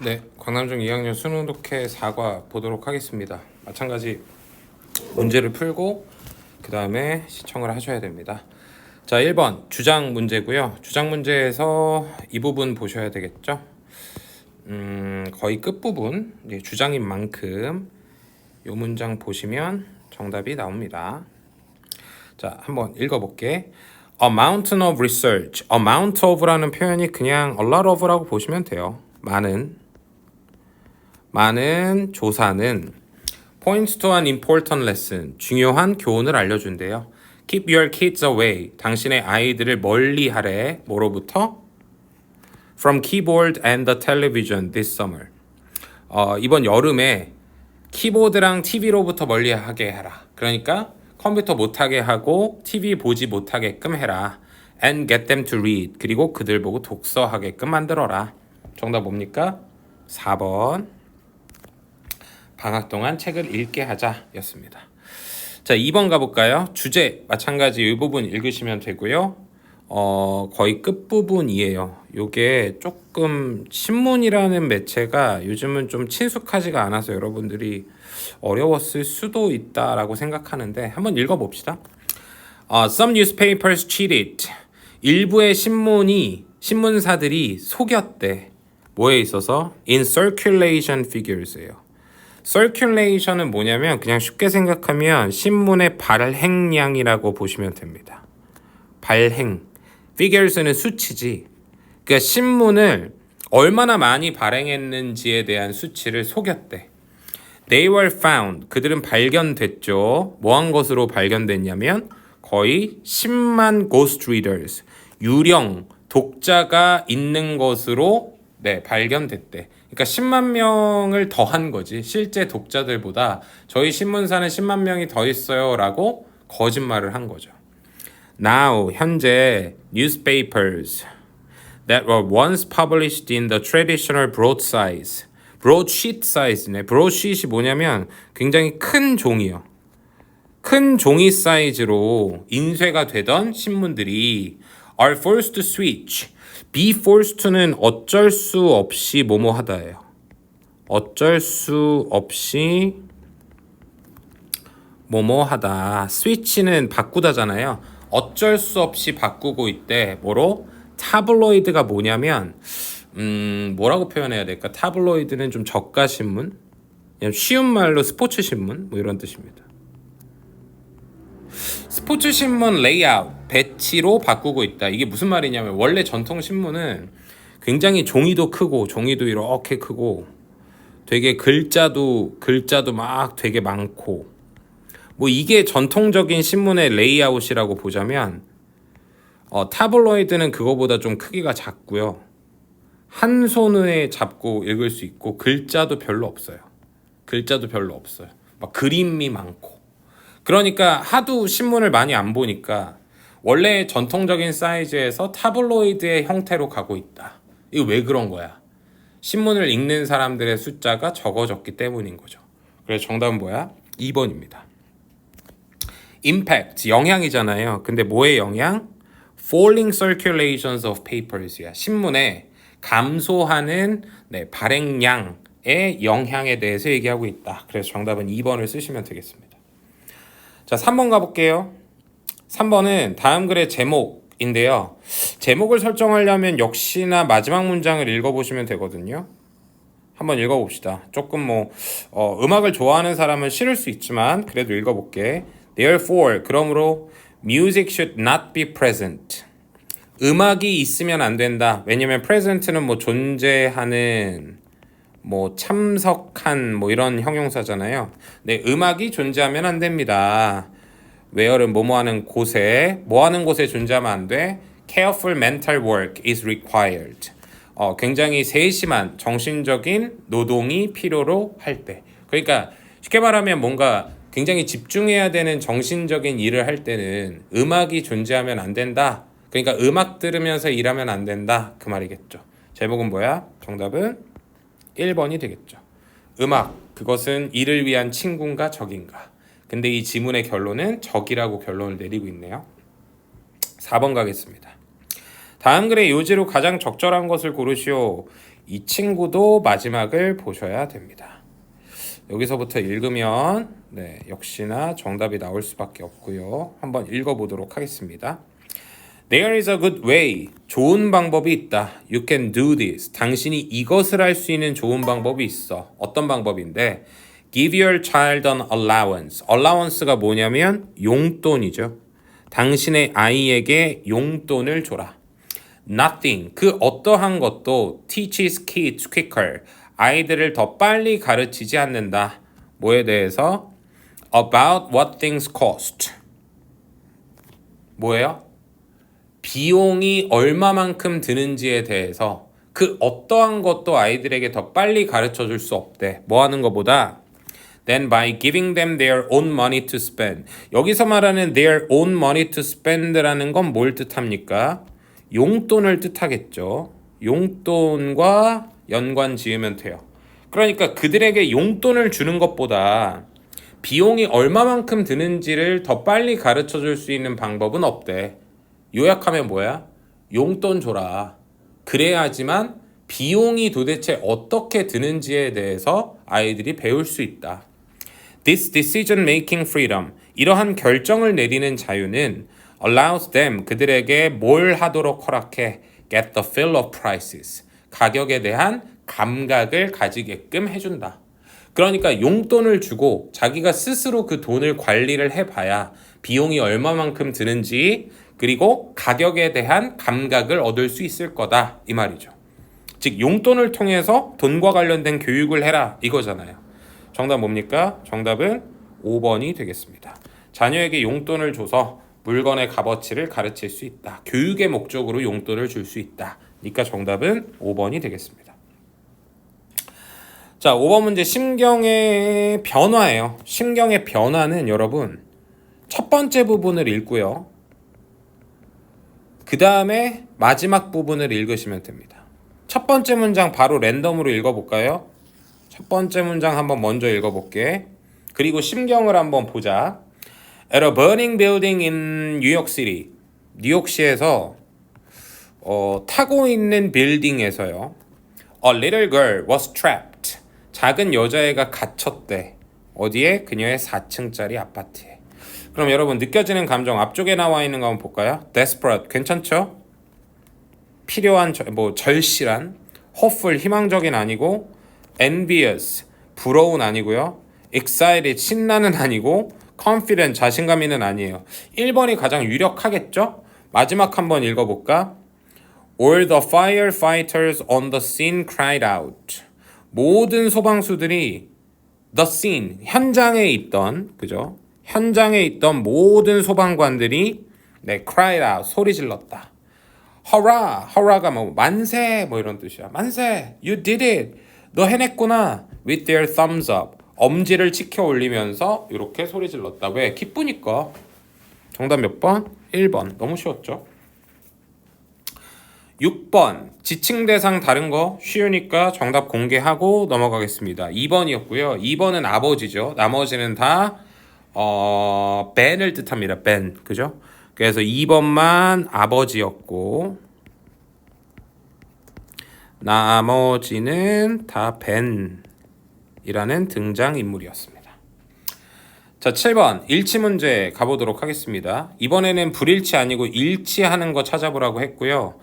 네, 광남중 2학년 수능 독해 4과 보도록 하겠습니다. 마찬가지 문제를 풀고 그 다음에 시청을 하셔야 됩니다. 자, 1번 주장 문제고요. 주장 문제에서 이 부분 보셔야 되겠죠. 거의 끝부분, 주장인 만큼 이 문장 보시면 정답이 나옵니다. 자, 한번 읽어볼게. A mountain of research. amount of라는 표현이 그냥 a lot of라고 보시면 돼요. 많은 조사는 points to an important lesson. 중요한 교훈을 알려준대요. Keep your kids away. 당신의 아이들을 멀리 하래. 뭐로부터? From keyboard and the television this summer. 이번 여름에 키보드랑 TV로부터 멀리하게 해라. 그러니까 컴퓨터 못하게 하고 TV 보지 못하게끔 해라. And get them to read. 그리고 그들 보고 독서하게끔 만들어라. 정답 뭡니까? 4번. 방학 동안 책을 읽게 하자 였습니다. 자, 2번 가볼까요? 주제 마찬가지 이 부분 읽으시면 되고요. 거의 끝부분이에요. 요게 조금 신문이라는 매체가 요즘은 좀 친숙하지가 않아서 여러분들이 어려웠을 수도 있다라고 생각하는데 한번 읽어봅시다. Some newspapers cheated. 일부의 신문사들이 속였대. 뭐에 있어서? In circulation figures예요. circulation은 뭐냐면 그냥 쉽게 생각하면 신문의 발행량이라고 보시면 됩니다. 발행. figures는 수치지. 그러니까 신문을 얼마나 많이 발행했는지에 대한 수치를 속였대. They were found. 그들은 발견됐죠. 뭐한 것으로 발견됐냐면 거의 10만 ghost readers. 유령, 독자가 있는 것으로 발견됐대. 그러니까 10만 명을 더한 거지. 실제 독자들보다 저희 신문사는 10만 명이 더 있어요 라고 거짓말을 한 거죠. Now, 현재 newspapers that were once published in the traditional broadsheet size네. broadsheet이 뭐냐면 굉장히 큰 종이요. 큰 종이 사이즈로 인쇄가 되던 신문들이 are forced to switch. be forced to는 어쩔 수 없이 뭐뭐하다예요. 어쩔 수 없이 뭐뭐하다. switch는 바꾸다잖아요. 어쩔 수 없이 바꾸고 있대. 뭐로? 타블로이드가 뭐냐면 뭐라고 표현해야 될까? 타블로이드는 좀 저가 신문? 그냥 쉬운 말로 스포츠 신문? 뭐 이런 뜻입니다. 스포츠 신문 레이아웃, 배치로 바꾸고 있다. 이게 무슨 말이냐면 원래 전통 신문은 굉장히 종이도 크고 종이도 이렇게 크고 되게 글자도 막 되게 많고 뭐 이게 전통적인 신문의 레이아웃이라고 보자면 타블로이드는 그거보다 좀 크기가 작고요. 한 손에 잡고 읽을 수 있고 글자도 별로 없어요. 막 그림이 많고. 그러니까 하도 신문을 많이 안 보니까 원래 전통적인 사이즈에서 타블로이드의 형태로 가고 있다. 이거 왜 그런 거야? 신문을 읽는 사람들의 숫자가 적어졌기 때문인 거죠. 그래서 정답은 뭐야? 2번입니다. impact, 영향이잖아요. 근데 뭐의 영향? falling circulations of papers야. 신문에 감소하는 발행량의 영향에 대해서 얘기하고 있다. 그래서 정답은 2번을 쓰시면 되겠습니다. 자, 3번 가볼게요. 3번은 다음 글의 제목인데요. 제목을 설정하려면 역시나 마지막 문장을 읽어보시면 되거든요. 한번 읽어봅시다. 조금 음악을 좋아하는 사람은 싫을 수 있지만 그래도 읽어볼게. Therefore, 그러므로 music should not be present. 음악이 있으면 안 된다. 왜냐면 present는 존재하는 참석한 이런 형용사잖아요. 네, 음악이 존재하면 안 됩니다. where는 뭐하는 곳에 존재하면 안 돼. careful mental work is required. 굉장히 세심한 정신적인 노동이 필요로 할 때. 그러니까 쉽게 말하면 뭔가 굉장히 집중해야 되는 정신적인 일을 할 때는 음악이 존재하면 안 된다. 그러니까 음악 들으면서 일하면 안 된다. 그 말이겠죠. 제목은 뭐야? 정답은 1번이 되겠죠. 음악, 그것은 이를 위한 친구인가 적인가. 근데 이 지문의 결론은 적이라고 결론을 내리고 있네요. 4번 가겠습니다. 다음 글의 요지로 가장 적절한 것을 고르시오. 이 친구도 마지막을 보셔야 됩니다. 여기서부터 읽으면 역시나 정답이 나올 수밖에 없고요. 한번 읽어보도록 하겠습니다. There is a good way. 좋은 방법이 있다. You can do this. 당신이 이것을 할 수 있는 좋은 방법이 있어. 어떤 방법인데? Give your child an allowance. allowance가 뭐냐면 용돈이죠. 당신의 아이에게 용돈을 줘라. Nothing. 그 어떠한 것도 teaches kids quicker. 아이들을 더 빨리 가르치지 않는다. 뭐에 대해서? About what things cost. 뭐예요? 비용이 얼마만큼 드는지에 대해서 그 어떠한 것도 아이들에게 더 빨리 가르쳐 줄 수 없대. 뭐 하는 것보다 Then by giving them their own money to spend. 여기서 말하는 their own money to spend라는 건 뭘 뜻합니까? 용돈을 뜻하겠죠. 용돈과 연관 지으면 돼요. 그러니까 그들에게 용돈을 주는 것보다 비용이 얼마만큼 드는지를 더 빨리 가르쳐 줄 수 있는 방법은 없대. 요약하면 뭐야? 용돈 줘라. 그래야지만 비용이 도대체 어떻게 드는지에 대해서 아이들이 배울 수 있다. This decision making freedom. 이러한 결정을 내리는 자유는 allows them. 그들에게 뭘 하도록 허락해? Get the feel of prices. 가격에 대한 감각을 가지게끔 해준다. 그러니까 용돈을 주고 자기가 스스로 그 돈을 관리를 해봐야 비용이 얼마만큼 드는지 그리고 가격에 대한 감각을 얻을 수 있을 거다 이 말이죠. 즉 용돈을 통해서 돈과 관련된 교육을 해라 이거잖아요. 정답 뭡니까? 정답은 5번이 되겠습니다. 자녀에게 용돈을 줘서 물건의 값어치를 가르칠 수 있다. 교육의 목적으로 용돈을 줄 수 있다. 그러니까 정답은 5번이 되겠습니다. 자, 5번 문제 심경의 변화예요. 심경의 변화는 여러분 첫 번째 부분을 읽고요. 그 다음에 마지막 부분을 읽으시면 됩니다. 첫 번째 문장 바로 랜덤으로 읽어볼까요? 첫 번째 문장 한번 먼저 읽어볼게. 그리고 심경을 한번 보자. At a burning building in New York City. 뉴욕시에서 타고 있는 빌딩에서요. A little girl was trapped. 작은 여자애가 갇혔대. 어디에? 그녀의 4층짜리 아파트에. 그럼 여러분 느껴지는 감정 앞쪽에 나와 있는 거 한번 볼까요? Desperate 괜찮죠? 필요한 절실한. Hopeful 희망적인 아니고 envious 부러운 아니고요. excited 신나는 아니고 confident 자신감 있는 아니에요. 1번이 가장 유력하겠죠? 마지막 한번 읽어볼까? All the firefighters on the scene cried out. 모든 소방수들이 the scene 현장에 있던 그죠? 현장에 있던 모든 소방관들이 cried out 소리 질렀다. hurrah, hurrah가 뭐 만세 뭐 이런 뜻이야. 만세, you did it. 너 해냈구나. with their thumbs up. 엄지를 치켜 올리면서 이렇게 소리 질렀다. 왜? 기쁘니까. 정답 몇 번? 1번. 너무 쉬웠죠? 6번. 지칭 대상 다른 거 쉬우니까 정답 공개하고 넘어가겠습니다. 2번이었고요. 2번은 아버지죠. 나머지는 다 벤을 뜻합니다. 벤. 그죠? 그래서 2번만 아버지였고 나머지는 다 벤이라는 등장인물이었습니다. 자, 7번 일치 문제 가보도록 하겠습니다. 이번에는 불일치 아니고 일치하는 거 찾아보라고 했고요.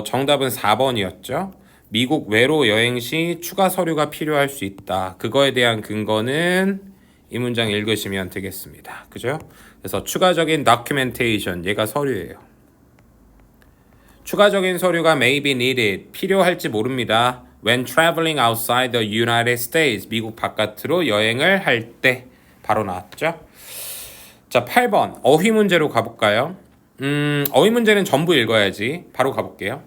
정답은 4번이었죠. 미국 외로 여행 시 추가 서류가 필요할 수 있다. 그거에 대한 근거는 이 문장 읽으시면 되겠습니다. 그죠? 그래서 추가적인 documentation, 얘가 서류예요. 추가적인 서류가 may be needed, 필요할지 모릅니다. When traveling outside the United States, 미국 바깥으로 여행을 할 때 바로 나왔죠. 자, 8번 어휘 문제로 가볼까요? 어휘 문제는 전부 읽어야지. 바로 가볼게요.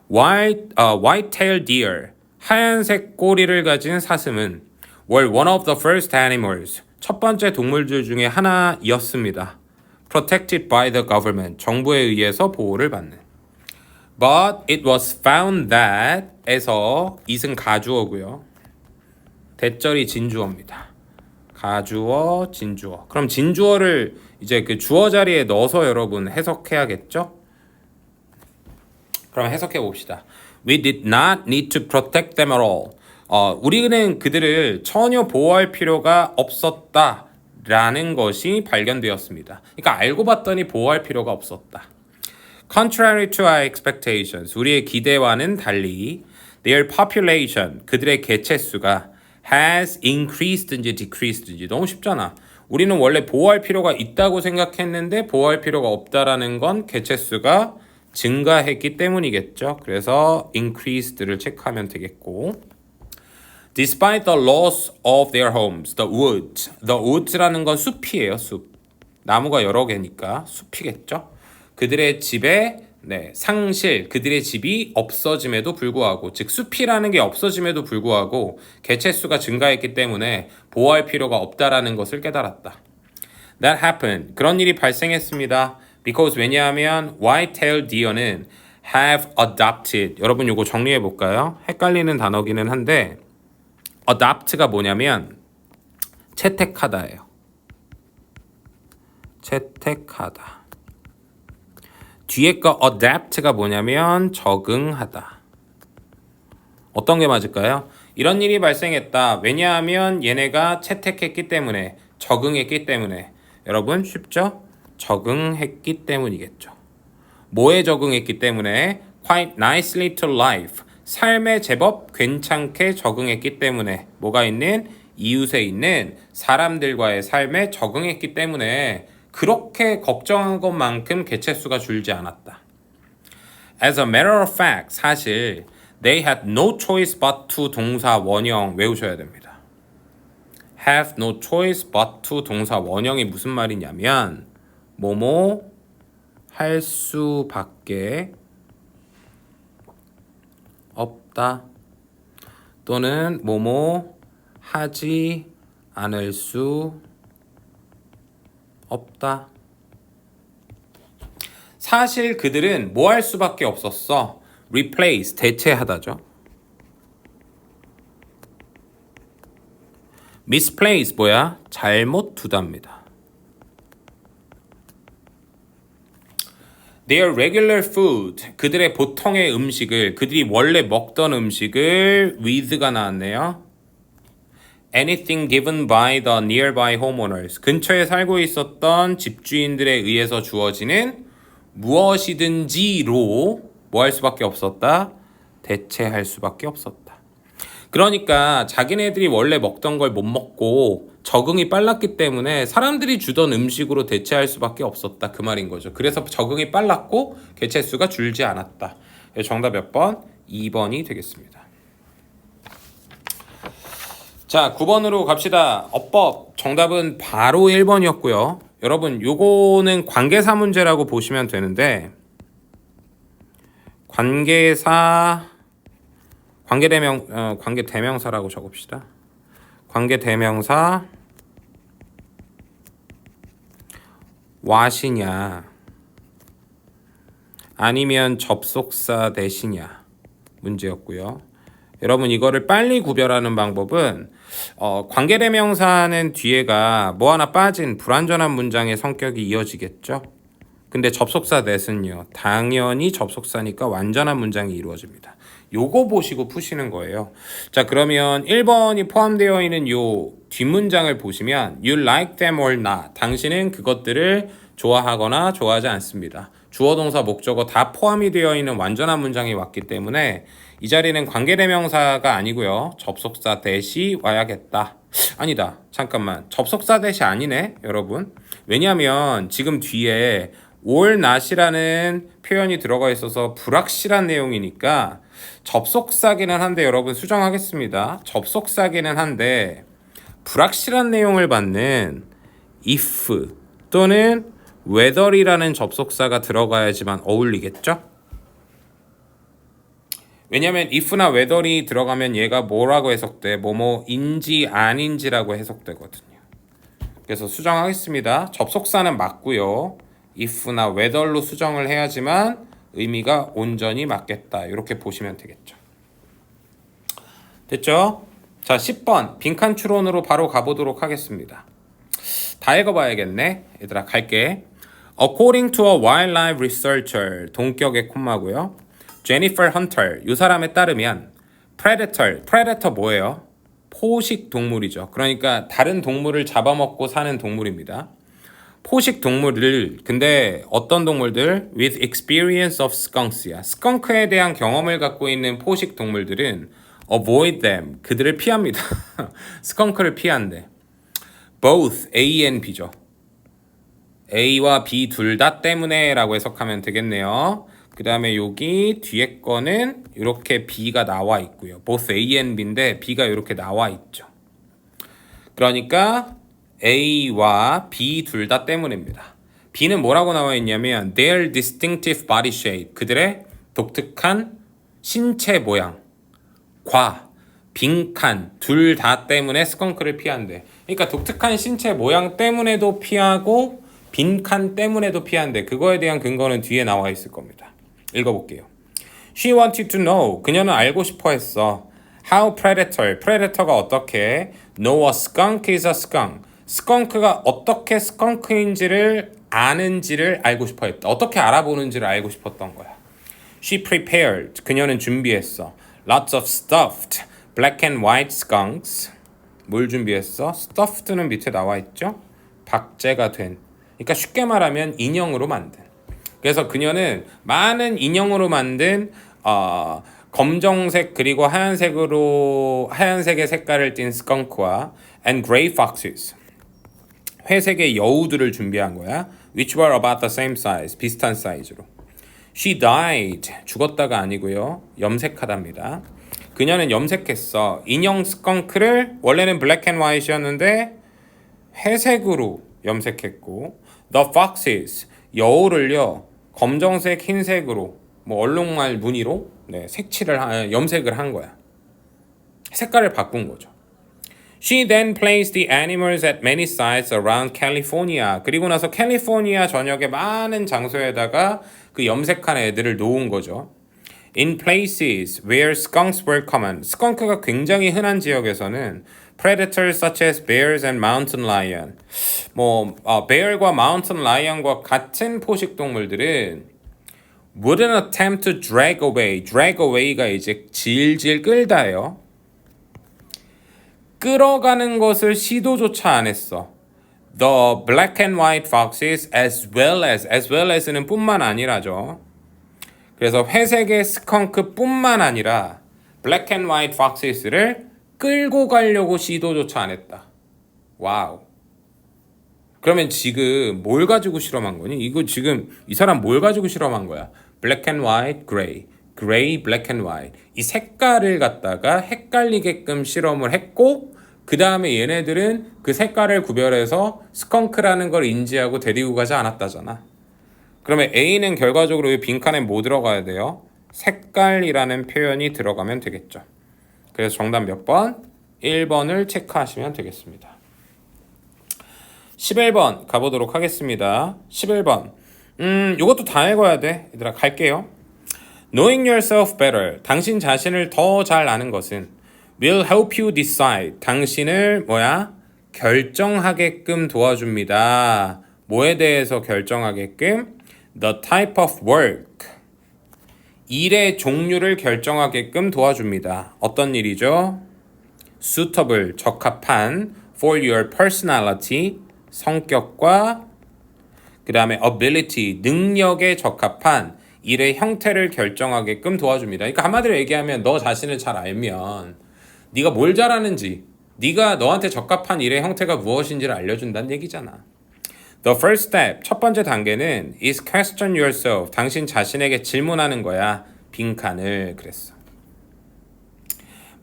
White-tailed deer, 하얀색 꼬리를 가진 사슴은 were one of the first animals, 첫 번째 동물들 중에 하나였습니다. Protected by the government, 정부에 의해서 보호를 받는. But it was found that 에서 it은 가주어고요. 대절이 진주어입니다. 가주어, 진주어. 그럼 진주어를 이제 그 주어 자리에 넣어서 여러분 해석해야겠죠? 그럼 해석해 봅시다. We did not need to protect them at all. 우리는 그들을 전혀 보호할 필요가 없었다. 라는 것이 발견되었습니다. 그러니까 알고 봤더니 보호할 필요가 없었다. Contrary to our expectations, 우리의 기대와는 달리 their population, 그들의 개체수가 has increased인지 decreased인지 너무 쉽잖아. 우리는 원래 보호할 필요가 있다고 생각했는데 보호할 필요가 없다라는 건 개체수가 증가했기 때문이겠죠. 그래서 increased를 체크하면 되겠고 Despite the loss of their homes, the woods라는 건 숲이에요. 숲. 나무가 여러 개니까 숲이겠죠. 그들의 집에 상실, 그들의 집이 없어짐에도 불구하고 즉 숲이라는 게 없어짐에도 불구하고 개체수가 증가했기 때문에 보호할 필요가 없다라는 것을 깨달았다. That happened. 그런 일이 발생했습니다. Because 왜냐하면 white-tailed deer는 have adopted. 여러분 이거 정리해 볼까요? 헷갈리는 단어기는 한데 adopt가 뭐냐면 채택하다예요. 채택하다. 뒤에 거 adapt가 뭐냐면 적응하다. 어떤 게 맞을까요? 이런 일이 발생했다. 왜냐하면 얘네가 채택했기 때문에 적응했기 때문에 여러분 쉽죠? 적응했기 때문이겠죠. 뭐에 적응했기 때문에? Quite nicely to life. 삶에 제법 괜찮게 적응했기 때문에 뭐가 있는? 이웃에 있는 사람들과의 삶에 적응했기 때문에 그렇게 걱정한 것만큼 개체수가 줄지 않았다. As a matter of fact, 사실 they had no choice but to 동사 원형 외우셔야 됩니다. have no choice but to 동사 원형이 무슨 말이냐면 뭐뭐 할 수밖에 없다 또는 뭐뭐 하지 않을 수 없다. 사실 그들은 뭐 할 수밖에 없었어? replace, 대체하다죠. misplace 뭐야? 잘못 두답니다. Their regular food, 그들의 보통의 음식을, 그들이 원래 먹던 음식을 with가 나왔네요. Anything given by the nearby homeowners, 근처에 살고 있었던 집주인들에 의해서 주어지는 무엇이든지로 뭐 할 수밖에 없었다? 대체할 수밖에 없었다. 그러니까 자기네들이 원래 먹던 걸 못 먹고 적응이 빨랐기 때문에 사람들이 주던 음식으로 대체할 수밖에 없었다. 그 말인 거죠. 그래서 적응이 빨랐고 개체수가 줄지 않았다. 정답 몇 번? 2번이 되겠습니다. 자, 9번으로 갑시다. 어법 정답은 바로 1번이었고요. 여러분 요거는 관계사 문제라고 보시면 되는데 관계대명사라고 적읍시다. 관계대명사 what이냐 아니면 접속사 대시냐 문제였고요. 여러분 이거를 빨리 구별하는 방법은 관계대명사는 뒤에가 뭐 하나 빠진 불완전한 문장의 성격이 이어지겠죠. 근데 접속사 that은요 당연히 접속사니까 완전한 문장이 이루어집니다. 요거 보시고 푸시는 거예요. 자, 그러면 1번이 포함되어 있는 요 뒷문장을 보시면 You like them or not. 당신은 그것들을 좋아하거나 좋아하지 않습니다. 주어, 동사, 목적어 다 포함이 되어 있는 완전한 문장이 왔기 때문에 이 자리는 관계대명사가 아니고요. 접속사 that이 와야겠다. 아니다. 잠깐만. 접속사 that이 아니네, 여러분. 왜냐하면 지금 뒤에 or not이라는 표현이 들어가 있어서 불확실한 내용이니까 접속사기는 한데 여러분 수정하겠습니다. 접속사기는 한데 불확실한 내용을 받는 if 또는 whether이라는 접속사가 들어가야지만 어울리겠죠? 왜냐면 if나 whether이 들어가면 얘가 뭐라고 해석돼? 뭐뭐인지 아닌지라고 해석되거든요. 그래서 수정하겠습니다. 접속사는 맞고요. if나 whether로 수정을 해야지만 의미가 온전히 맞겠다. 이렇게 보시면 되겠죠. 됐죠? 자, 10번 빈칸 추론으로 바로 가보도록 하겠습니다. 다 읽어봐야겠네. 얘들아 갈게. According to a wildlife researcher, 동격의 콤마고요. 제니퍼 헌터 이 사람에 따르면 predator 뭐예요? 포식 동물이죠. 그러니까 다른 동물을 잡아먹고 사는 동물입니다. 포식 동물을 근데 어떤 동물들 with experience of skunks야. 스컹크에 대한 경험을 갖고 있는 포식 동물들은 avoid them 그들을 피합니다. 스컹크를 피한대. both A and B죠. A와 B 둘 다 때문에 라고 해석하면 되겠네요. 그 다음에 여기 뒤에 거는 이렇게 B가 나와 있고요. both A and B인데 B가 이렇게 나와 있죠. 그러니까 A와 B 둘 다 때문입니다. B는 뭐라고 나와 있냐면 their distinctive body shape 그들의 독특한 신체 모양 과 빈칸 둘 다 때문에 스컹크를 피한대. 그러니까 독특한 신체 모양 때문에도 피하고 빈칸 때문에도 피한대. 그거에 대한 근거는 뒤에 나와 있을 겁니다. 읽어볼게요. She wanted to know. 그녀는 알고 싶어 했어. How predator가 어떻게 know a skunk is a skunk. 스컹크가 어떻게 스컹크인지를 아는지를 알고 싶어 했다. 어떻게 알아보는지를 알고 싶었던 거야. She prepared. 그녀는 준비했어. Lots of stuffed black and white skunks. 뭘 준비했어? stuffed는 밑에 나와 있죠? 박제가 된. 그러니까 쉽게 말하면 인형으로 만든. 그래서 그녀는 많은 인형으로 만든 검정색 그리고 하얀색의 색깔을 띤 스컹크와 and gray foxes 회색의 여우들을 준비한 거야. which were about the same size 비슷한 사이즈로. She died 죽었다가 아니고요. 염색하답니다. 그녀는 염색했어. 인형 스컹크를 원래는 black and white이었는데 회색으로 염색했고 the foxes 여우를요 검정색 흰색으로 뭐 얼룩말 무늬로 염색을 한 거야. 색깔을 바꾼 거죠. She then placed the animals at many sites around California. 그리고 나서 캘리포니아 전역의 많은 장소에다가 그 염색한 애들을 놓은 거죠. In places where skunks were common. 스컹크가 굉장히 흔한 지역에서는 predators such as bears and mountain lion. bear과 mountain lion과 같은 포식 동물들은 wouldn't attempt to drag away. drag away가 이제 질질 끌다예요. 끌어가는 것을 시도조차 안 했어. The black and white foxes as well as는 뿐만 아니라죠. 그래서 회색의 스컹크 뿐만 아니라 black and white foxes를 끌고 가려고 시도조차 안 했다. 와우. 그러면 지금 뭘 가지고 실험한 거니? 이거 지금 이 사람 뭘 가지고 실험한 거야? black and white, gray, black and white. 이 색깔을 갖다가 헷갈리게끔 실험을 했고 그 다음에 얘네들은 그 색깔을 구별해서 스컹크라는 걸 인지하고 데리고 가지 않았다잖아. 그러면 A는 결과적으로 이 빈칸에 뭐 들어가야 돼요? 색깔이라는 표현이 들어가면 되겠죠. 그래서 정답 몇 번? 1번을 체크하시면 되겠습니다. 11번 가보도록 하겠습니다. 11번 이것도 다 읽어야 돼. 얘들아 갈게요. Knowing yourself better. 당신 자신을 더 잘 아는 것은 will help you decide. 당신을 결정하게끔 도와줍니다. 뭐에 대해서 결정하게끔? The type of work. 일의 종류를 결정하게끔 도와줍니다. 어떤 일이죠? Suitable, 적합한 for your personality, 성격과 그 다음에 ability, 능력에 적합한 일의 형태를 결정하게끔 도와줍니다. 그러니까 한마디로 얘기하면 너 자신을 잘 알면 네가 뭘 잘하는지, 네가 너한테 적합한 일의 형태가 무엇인지를 알려준다는 얘기잖아. The first step, 첫 번째 단계는 is question yourself. 당신 자신에게 질문하는 거야. 빈칸을 그랬어.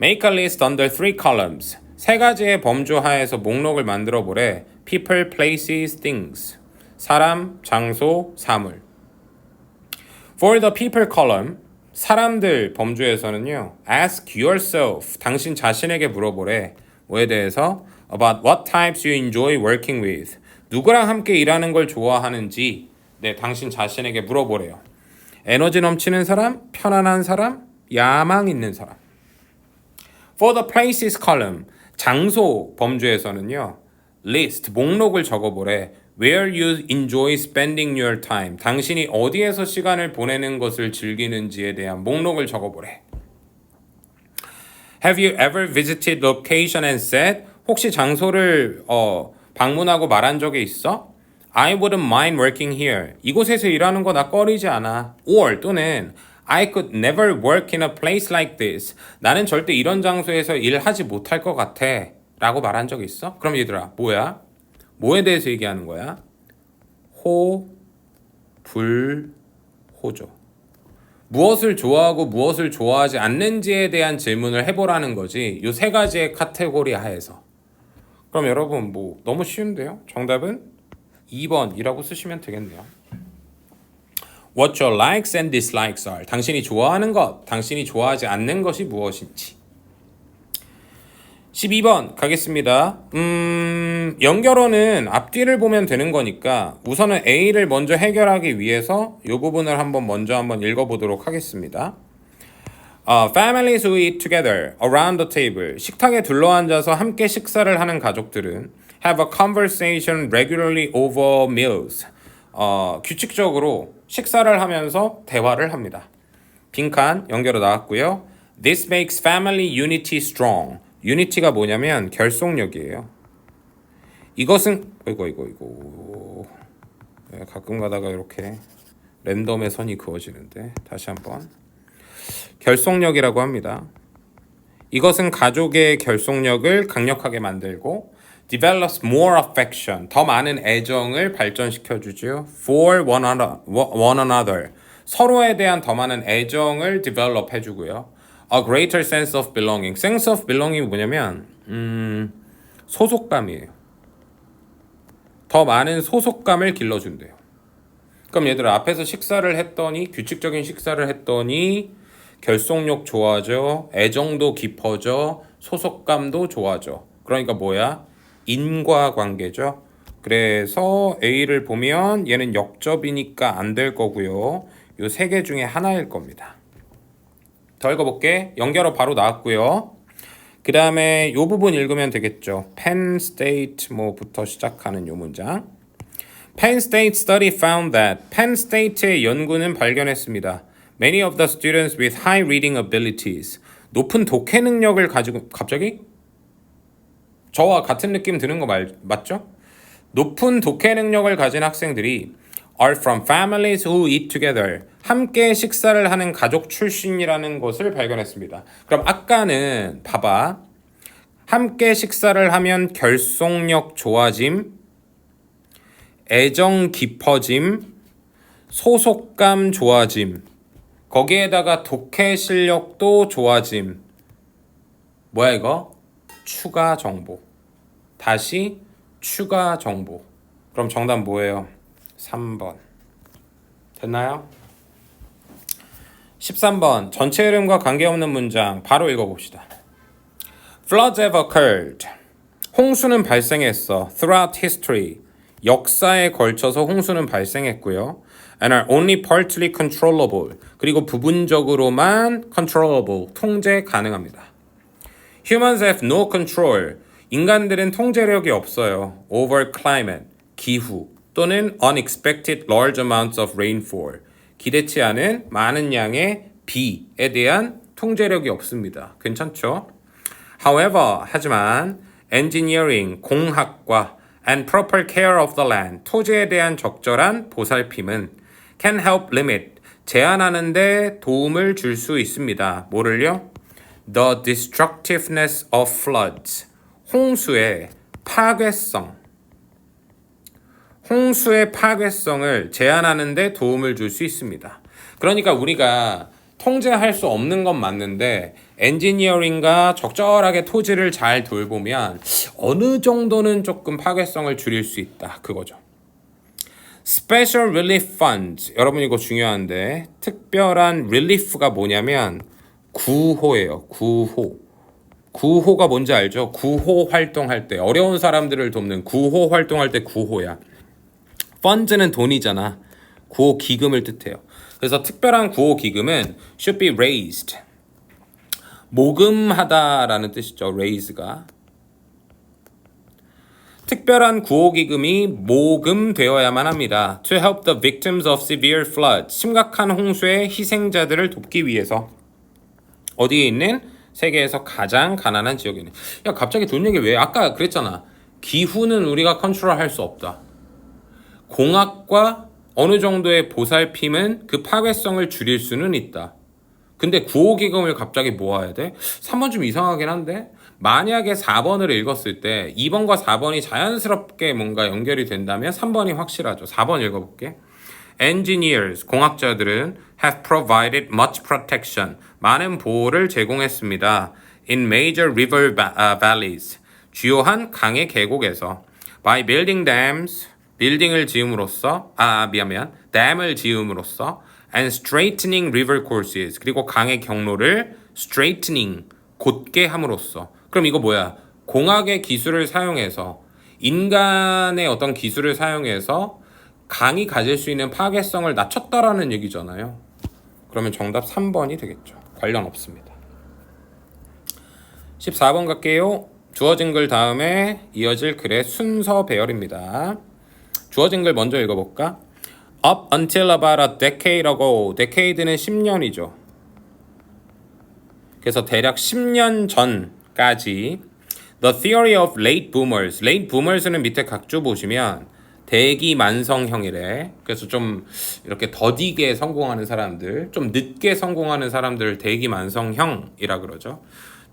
Make a list under 3 columns. 세 가지의 범주 하에서 목록을 만들어 보래. People, places, things. 사람, 장소, 사물. For the people column, 사람들 범주에서는요. Ask yourself. 당신 자신에게 물어보래. 뭐에 대해서? About what types you enjoy working with. 누구랑 함께 일하는 걸 좋아하는지 당신 자신에게 물어보래요. 에너지 넘치는 사람, 편안한 사람, 야망 있는 사람. For the places column, 장소 범주에서는요. List, 목록을 적어보래. Where you enjoy spending your time. 당신이 어디에서 시간을 보내는 것을 즐기는지에 대한 목록을 적어보래. Have you ever visited location and said? 혹시 장소를 방문하고 말한 적이 있어? I wouldn't mind working here. 이곳에서 일하는 거 나 꺼리지 않아. Or 또는 I could never work in a place like this. 나는 절대 이런 장소에서 일하지 못할 것 같아. 라고 말한 적 있어? 그럼 얘들아, 뭐야? 뭐에 대해서 얘기하는 거야? 호, 불, 호죠. 무엇을 좋아하고 무엇을 좋아하지 않는지에 대한 질문을 해보라는 거지. 이 세 가지의 카테고리 하에서. 그럼 여러분 뭐 너무 쉬운데요? 정답은 2번이라고 쓰시면 되겠네요. What your likes and dislikes are. 당신이 좋아하는 것, 당신이 좋아하지 않는 것이 무엇인지. 12번 가겠습니다. 연결어는 앞뒤를 보면 되는 거니까 우선은 A를 먼저 해결하기 위해서 이 부분을 한번 읽어보도록 하겠습니다. Families who eat together around the table. 식탁에 둘러앉아서 함께 식사를 하는 가족들은 have a conversation regularly over meals. 규칙적으로 식사를 하면서 대화를 합니다. 빈칸 연결어 나왔고요. This makes family unity strong. 유니티가 뭐냐면 결속력이에요. 이것은 이거 가끔 가다가 이렇게 랜덤의 선이 그어지는데 다시 한번 결속력이라고 합니다. 이것은 가족의 결속력을 강력하게 만들고 develops more affection, 더 많은 애정을 발전시켜 주죠. For one another, 서로에 대한 더 많은 애정을 develop 해주고요. A greater sense of belonging. Sense of belonging이 뭐냐면 소속감이에요. 더 많은 소속감을 길러준대요. 그럼 얘들아 앞에서 식사를 했더니 규칙적인 식사를 했더니 결속력 좋아져, 애정도 깊어져, 소속감도 좋아져. 그러니까 뭐야? 인과관계죠. 그래서 A를 보면 얘는 역접이니까 안 될 거고요. 이 세 개 중에 하나일 겁니다. 더 읽어볼게. 연결어 바로 나왔고요. 그 다음에 이 부분 읽으면 되겠죠. Penn State 뭐부터 시작하는 이 문장. Penn State study found that Penn State의 연구는 발견했습니다. Many of the students with high reading abilities. 높은 독해 능력을 가지고 갑자기? 저와 같은 느낌 드는 거 맞죠? 높은 독해 능력을 가진 학생들이 are from families who eat together. 함께 식사를 하는 가족 출신이라는 것을 발견했습니다. 그럼 아까는 봐봐. 함께 식사를 하면 결속력 좋아짐, 애정 깊어짐, 소속감 좋아짐, 거기에다가 독해 실력도 좋아짐. 뭐야 이거? 추가 정보. 다시 추가 정보. 그럼 정답 뭐예요? 3번. 됐나요? 13번 전체 흐름과 관계없는 문장 바로 읽어봅시다. Floods have occurred. 홍수는 발생했어. Throughout history. 역사에 걸쳐서 홍수는 발생했고요. And are only partly controllable. 그리고 부분적으로만 controllable. 통제 가능합니다. Humans have no control. 인간들은 통제력이 없어요. Over climate. 기후. 또는 unexpected large amounts of rainfall. 기대치 않은 많은 양의 비에 대한 통제력이 없습니다. 괜찮죠? However, 하지만 engineering, 공학과 and proper care of the land, 토지에 대한 적절한 보살핌은 can help limit, 제한하는 데 도움을 줄 수 있습니다. 뭐를요? The destructiveness of floods, 홍수의 파괴성. 홍수의 파괴성을 제한하는 데 도움을 줄 수 있습니다. 그러니까 우리가 통제할 수 없는 건 맞는데 엔지니어링과 적절하게 토지를 잘 돌보면 어느 정도는 조금 파괴성을 줄일 수 있다. 그거죠. Special Relief Fund. 여러분 이거 중요한데 특별한 relief가 뭐냐면 구호예요. 구호. 구호가 뭔지 알죠? 구호 활동할 때 어려운 사람들을 돕는 구호 활동할 때 구호야. 펀드는 돈이잖아. 구호 기금을 뜻해요. 그래서 특별한 구호 기금은 should be raised. 모금하다라는 뜻이죠. raise가. 특별한 구호기금이 모금되어야만 합니다. To help the victims of severe flood. 심각한 홍수의 희생자들을 돕기 위해서. 어디에 있는? 세계에서 가장 가난한 지역에 있는. 야, 갑자기 돈 얘기 왜? 아까 그랬잖아. 기후는 우리가 컨트롤할 수 없다. 공학과 어느 정도의 보살핌은 그 파괴성을 줄일 수는 있다. 근데 구호기금을 갑자기 모아야 돼? 3번 좀 이상하긴 한데? 만약에 4번을 읽었을 때 2번과 4번이 자연스럽게 뭔가 연결이 된다면 3번이 확실하죠. 4번 읽어볼게. Engineers, 공학자들은 have provided much protection, 많은 보호를 제공했습니다. In major river valleys, 주요한 강의 계곡에서 by building dams, 빌딩을 지음으로써 댐을 지음으로써 and straightening river courses, 그리고 강의 경로를 straightening, 곧게 함으로써. 그럼 이거 뭐야? 공학의 기술을 사용해서, 인간의 어떤 기술을 사용해서 강이 가질 수 있는 파괴성을 낮췄다라는 얘기잖아요. 그러면 정답 3번이 되겠죠. 관련 없습니다. 14번 갈게요. 주어진 글 다음에 이어질 글의 순서 배열입니다. 주어진 글 먼저 읽어볼까? Up until about a decade ago. decade는 10년이죠. 그래서 대략 10년 전까지 The theory of late boomers. late boomers는 밑에 각주 보시면 대기 만성형이래. 그래서 좀 이렇게 더디게 성공하는 사람들, 좀 늦게 성공하는 사람들을 대기 만성형이라 그러죠.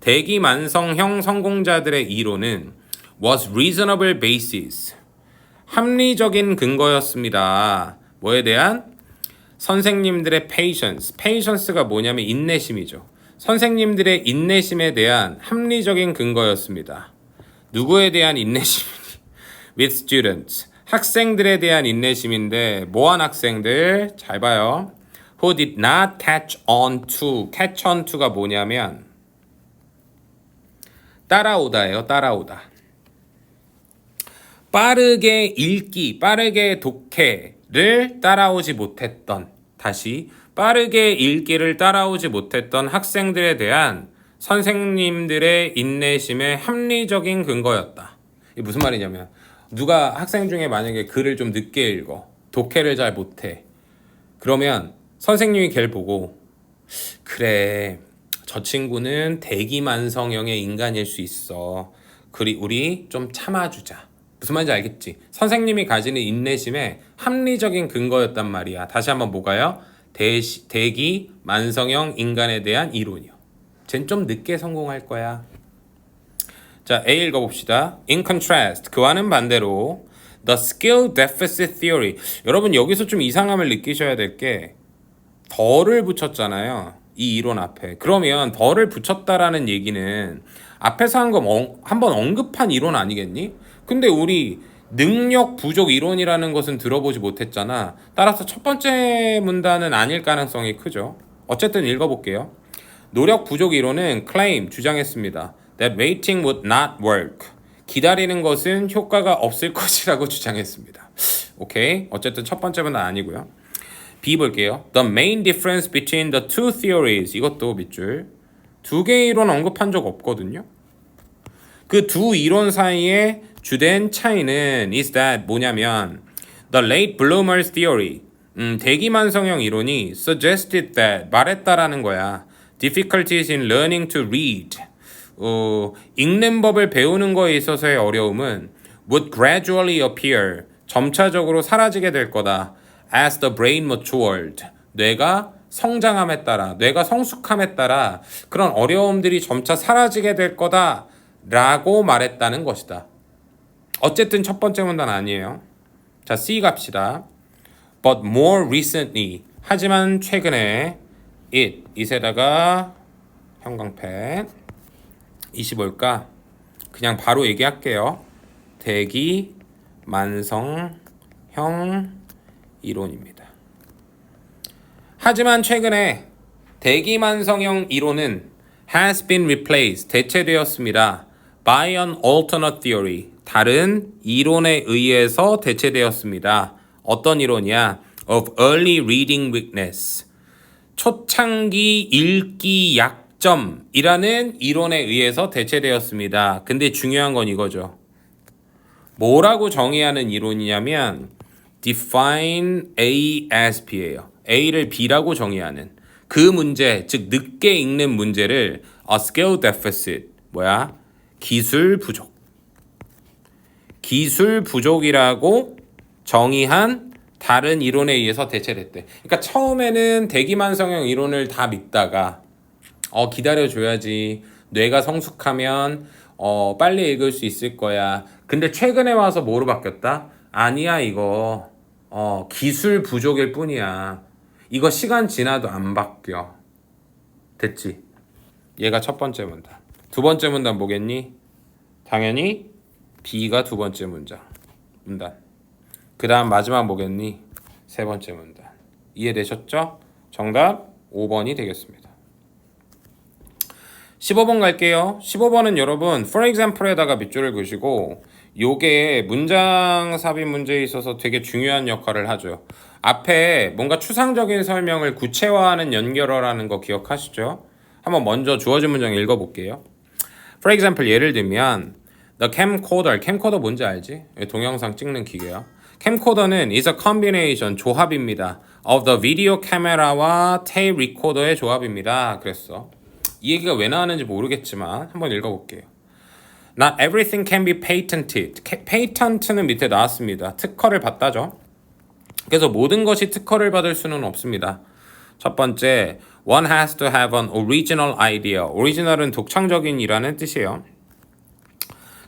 대기 만성형 성공자들의 이론은 was reasonable basis. 합리적인 근거였습니다. 뭐에 대한? 선생님들의 patience. patience가 뭐냐면 인내심이죠. 선생님들의 인내심에 대한 합리적인 근거였습니다. 누구에 대한 인내심이니? with students. 학생들에 대한 인내심인데 뭐한 학생들? 잘 봐요. who did not catch on to. catch on to가 뭐냐면 따라오다예요. 따라오다. 빠르게 읽기, 빠르게 독해를 따라오지 못했던, 다시 빠르게 읽기를 따라오지 못했던 학생들에 대한 선생님들의 인내심의 합리적인 근거였다. 이게 무슨 말이냐면 누가 학생 중에 만약에 글을 좀 늦게 읽어, 독해를 잘 못해, 그러면 선생님이 걔를 보고 그래, 저 친구는 대기만성형의 인간일 수 있어. 우리 좀 참아주자. 무슨 말인지 알겠지? 선생님이 가지는 인내심에 합리적인 근거였단 말이야. 다시 한번 뭐가요? 대기 만성형 인간에 대한 이론이요. 쟨 좀 늦게 성공할 거야. 자, A 읽어봅시다. In contrast, 그와는 반대로 The skill deficit theory. 여러분 여기서 좀 이상함을 느끼셔야 될 게 덜을 붙였잖아요. 이 이론 앞에. 그러면 덜을 붙였다라는 얘기는 앞에서 한번 언급한 이론 아니겠니? 근데 우리 능력 부족 이론이라는 것은 들어보지 못했잖아. 따라서 첫 번째 문단은 아닐 가능성이 크죠. 어쨌든 읽어볼게요. 노력 부족 이론은 claim, 주장했습니다. That waiting would not work. 기다리는 것은 효과가 없을 것이라고 주장했습니다. 오케이. 어쨌든 첫 번째 문단 아니고요. B 볼게요. The main difference between the two theories. 이것도 밑줄. 두 개의 이론 언급한 적 없거든요. 그 두 이론 사이에 주된 차이는 is that 뭐냐면 the late bloomers theory. 대기만성형 이론이 suggested that 말했다라는 거야. difficulties in learning to read. 읽는 법을 배우는 거에 있어서의 어려움은 would gradually appear. 점차적으로 사라지게 될 거다. as the brain matured. 뇌가 성장함에 따라, 뇌가 성숙함에 따라 그런 어려움들이 점차 사라지게 될 거다 라고 말했다는 것이다. 어쨌든 첫 번째 문단 아니에요. 자, C 갑시다. But more recently. 하지만 최근에 it에다가 형광펜. 이시 뭘까? 그냥 바로 얘기할게요. 대기 만성형 이론입니다. 하지만 최근에 대기만성형 이론은 has been replaced, 대체되었습니다. by an alternate theory, 다른 이론에 의해서 대체되었습니다. 어떤 이론이야? of early reading weakness, 초창기 읽기 약점이라는 이론에 의해서 대체되었습니다. 근데 중요한 건 이거죠. 뭐라고 정의하는 이론이냐면 define A as B예요. A를 B라고 정의하는 그 문제, 즉 늦게 읽는 문제를 a skill deficit, 뭐야? 기술 부족. 기술 부족이라고 정의한 다른 이론에 의해서 대체됐대. 그러니까 처음에는 대기만성형 이론을 다 믿다가 기다려줘야지. 뇌가 성숙하면 빨리 읽을 수 있을 거야. 근데 최근에 와서 뭐로 바뀌었다? 아니야, 이거 기술 부족일 뿐이야. 이거 시간 지나도 안 바뀌어. 됐지? 얘가 첫 번째 문단. 두 번째 문단 뭐겠니? 당연히 B가 두 번째 문단. 그 다음 마지막 뭐겠니? 세 번째 문단. 이해되셨죠? 정답 5번이 되겠습니다. 15번 갈게요. 15번은 여러분 for example에다가 밑줄을 그시고 요게 문장 삽입 문제에 있어서 되게 중요한 역할을 하죠. 앞에 뭔가 추상적인 설명을 구체화하는 연결어라는 거 기억하시죠? 한번 먼저 주어진 문장 읽어볼게요. For example 예를 들면 The camcorder, 캠코더 뭔지 알지? 동영상 찍는 기계야. 캠코더는 is a combination, 조합입니다. of the video camera와 tape recorder의 조합입니다. 그랬어. 이 얘기가 왜 나왔는지 모르겠지만 한번 읽어볼게요. Not everything can be patented. patent는 밑에 나왔습니다. 특허를 받다죠. 그래서 모든 것이 특허를 받을 수는 없습니다. 첫 번째, one has to have an original idea. original은 독창적인이라는 뜻이에요.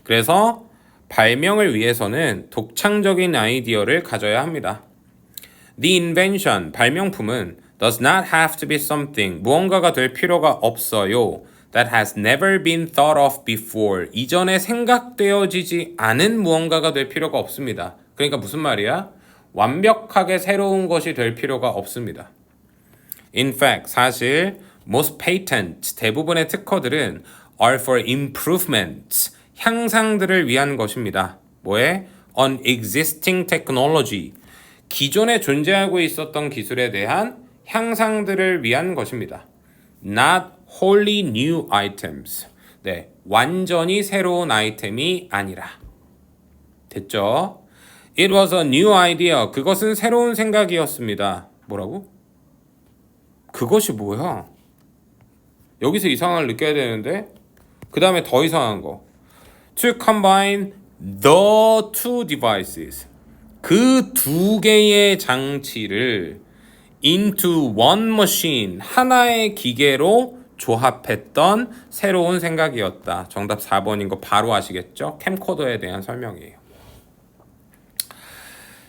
그래서 발명을 위해서는 독창적인 아이디어를 가져야 합니다. The invention, 발명품은 does not have to be something, 무언가가 될 필요가 없어요. That has never been thought of before, 이전에 생각되어지지 않은 무언가가 될 필요가 없습니다. 그러니까 무슨 말이야? 완벽하게 새로운 것이 될 필요가 없습니다. In fact, 사실 most patents, 대부분의 특허들은 are for improvements, 향상들을 위한 것입니다. 뭐에? On existing technology, 기존에 존재하고 있었던 기술에 대한 향상들을 위한 것입니다. Not wholly new items. 네, 완전히 새로운 아이템이 아니라. 됐죠? It was a new idea. 그것은 새로운 생각이었습니다. 뭐라고? 그것이 뭐야? 여기서 이상함을 느껴야 되는데 그 다음에 더 이상한 거. To combine the two devices. 그 두 개의 장치를 into one machine. 하나의 기계로 조합했던 새로운 생각이었다. 정답 4번인 거 바로 아시겠죠? 캠코더에 대한 설명이에요.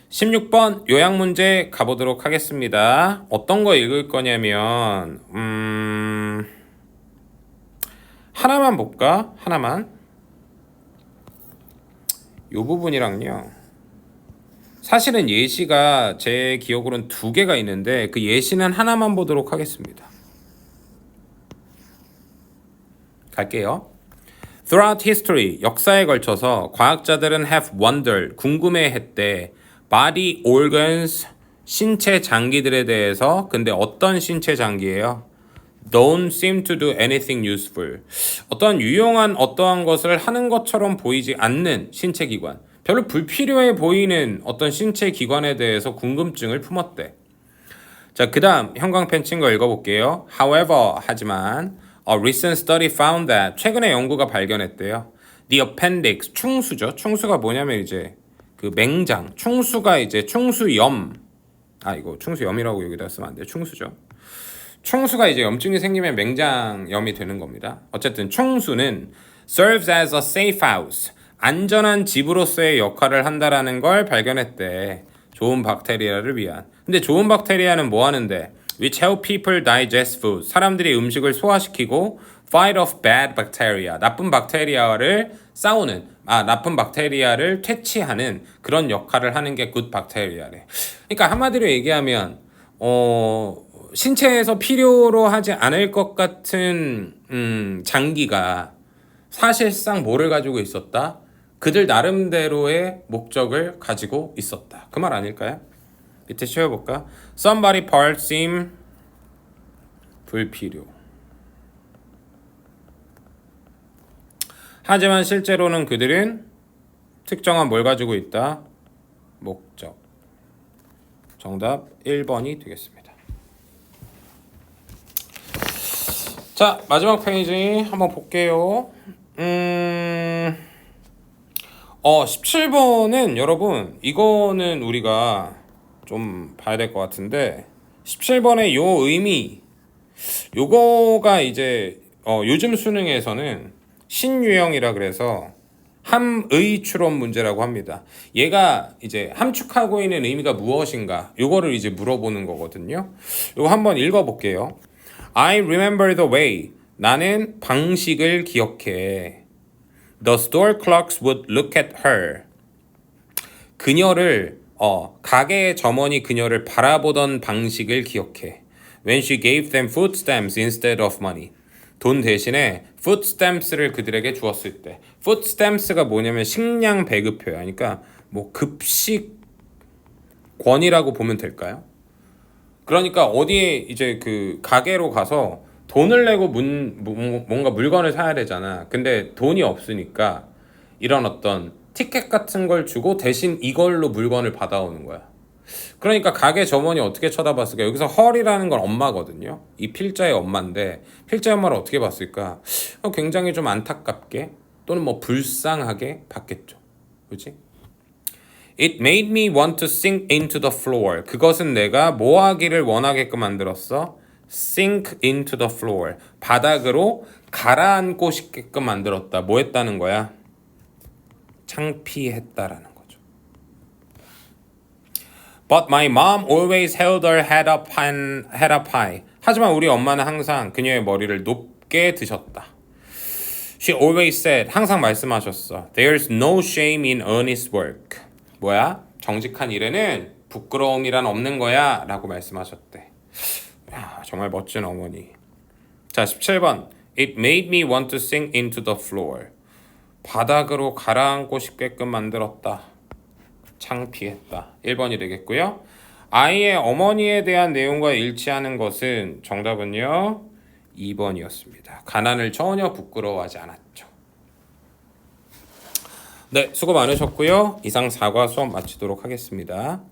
16번 요약 문제 가보도록 하겠습니다. 어떤 거 읽을 거냐면 하나만 볼까? 하나만. 요 부분이랑요. 사실은 예시가 제 기억으로는 두 개가 있는데 그 예시는 하나만 보도록 하겠습니다. 갈게요. Throughout history, 역사에 걸쳐서 과학자들은 have wondered, 궁금해했대. body organs, 신체 장기들에 대해서. 근데 어떤 신체 장기예요? Don't seem to do anything useful. 어떤 유용한 어떠한 것을 하는 것처럼 보이지 않는 신체 기관. 별로 불필요해 보이는 어떤 신체 기관에 대해서 궁금증을 품었대. 자, 그 다음 형광펜 친 거 읽어볼게요. However, 하지만 a recent study found that, 최근에 연구가 발견했대요. The appendix, 충수죠. 충수가 뭐냐면 이제 그 맹장, 충수가 이제 충수염. 이거 충수염이라고 여기다 쓰면 안 돼요. 충수죠. 충수가 이제 염증이 생기면 맹장염이 되는 겁니다. 어쨌든 충수는 serves as a safe house, 안전한 집으로서의 역할을 한다라는 걸 발견했대. 좋은 박테리아를 위한. 근데 좋은 박테리아는 뭐 하는데? Which help people digest food. 사람들이 음식을 소화시키고 fight off bad bacteria. 나쁜 박테리아를 싸우는, 나쁜 박테리아를 퇴치하는 그런 역할을 하는 게 good bacteria래. 그러니까 한마디로 얘기하면 신체에서 필요로 하지 않을 것 같은 장기가 사실상 뭐를 가지고 있었다? 그들 나름대로의 목적을 가지고 있었다. 그 말 아닐까요? 밑에 씌워볼까? Somebody part seem 불필요. 하지만 실제로는 그들은 특정한 뭘 가지고 있다? 목적. 정답 1번이 되겠습니다. 자, 마지막 페이지 한번 볼게요. 17번은 여러분 이거는 우리가 좀 봐야 될 것 같은데 17번의 요 의미 요거가 이제 요즘 수능에서는 신유형이라 그래서 함의 추론 문제라고 합니다. 얘가 이제 함축하고 있는 의미가 무엇인가 요거를 이제 물어보는 거거든요. 요거 한번 읽어볼게요. I remember the way. 나는 방식을 기억해. The store clerks would look at her. 그녀를 가게 점원이 그녀를 바라보던 방식을 기억해. When she gave them food stamps instead of money. 돈 대신에 food stamps를 그들에게 주었을 때. food stamps가 뭐냐면 식량 배급표야. 그러니까 뭐 급식권이라고 보면 될까요? 그러니까 어디에 이제 그 가게로 가서 돈을 내고 뭔가 물건을 사야 되잖아. 근데 돈이 없으니까 이런 어떤 티켓 같은 걸 주고 대신 이걸로 물건을 받아오는 거야. 그러니까 가게 점원이 어떻게 쳐다봤을까? 여기서 헐이라는 건 엄마거든요. 이 필자의 엄마인데 필자의 엄마를 어떻게 봤을까? 굉장히 좀 안타깝게 또는 뭐 불쌍하게 봤겠죠. 그렇지? It made me want to sink into the floor. 그것은 내가 뭐 하기를 원하게끔 만들었어? Sink into the floor. 바닥으로 가라앉고 싶게끔 만들었다. 뭐 했다는 거야? 창피했다라는 거죠. But my mom always held her head up high. 하지만 우리 엄마는 항상 그녀의 머리를 높게 드셨다. She always said, 항상 말씀하셨어. There's no shame in honest work. 뭐야? 정직한 일에는 부끄러움이란 없는 거야 라고 말씀하셨대. 야, 정말 멋진 어머니. 자, 17번. It made me want to sink into the floor. 바닥으로 가라앉고 싶게끔 만들었다. 창피했다. 1번이 되겠고요. 아이의 어머니에 대한 내용과 일치하는 것은 정답은요. 2번이었습니다. 가난을 전혀 부끄러워하지 않았죠. 네, 수고 많으셨고요. 이상 4과 수업 마치도록 하겠습니다.